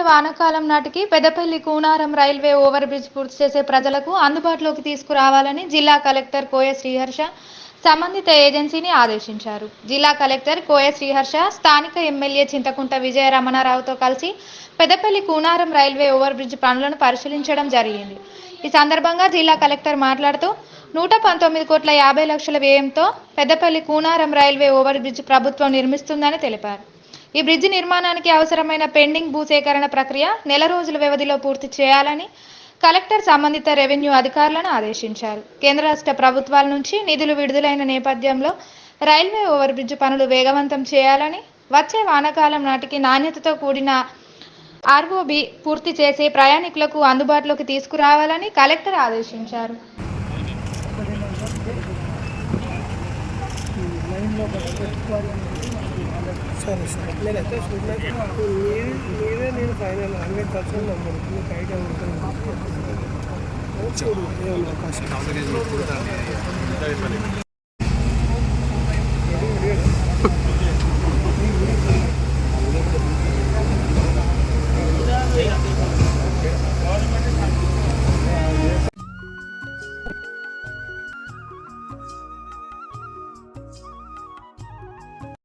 వానాకాలం నాటికి Peddapalli Koonaram railway over bridge పూర్తి చేసే ప్రజలకు అందుబాటులోకి తీసుకురావాలని జిల్లా కలెక్టర్ కోయ శ్రీహర్ష సంబంధిత ఏజెన్సీని ఆదేశించారు. జిల్లా కలెక్టర్ కోయ శ్రీహర్ష స్థానిక ఎమ్మెల్యే చింతకుంట విజయ రమణారావుతో కలిసి Peddapalli Koonaram railway over bridge పనులను పరిశీలించడం జరిగింది. ఈ సందర్భంగా జిల్లా కలెక్టర్ మాట్లాడుతూ 119,50,00,000 వ్యయంతో Peddapalli Koonaram railway over bridge ప్రభుత్వం నిర్మిస్తుందని తెలిపారు. ఈ బ్రిడ్జి నిర్మాణానికి అవసరమైన పెండింగ్ భూసేకరణ ప్రక్రియ నెల రోజుల వ్యవధిలో పూర్తి చేయాలని కలెక్టర్ సంబంధిత రెవెన్యూ అధికారులను ఆదేశించారు. కేంద్ర రాష్ట్ర ప్రభుత్వాల నుంచి నిధులు విడుదలైన నేపథ్యంలో రైల్వే ఓవర్ బ్రిడ్జ్ పనులు వేగవంతం చేయాలని, వచ్చే వానాకాలం నాటికి నాణ్యతతో కూడిన ఆర్ఓబి పూర్తి చేసి ప్రయాణికులకు అందుబాటులోకి తీసుకురావాలని కలెక్టర్ ఆదేశించారు. సరే సరే నేనైతే నేను ఫైనల్ 100% నమ్మను. మీకు ఐడియా ఉంటుంది చూడు ఏమన్నా అవకాశం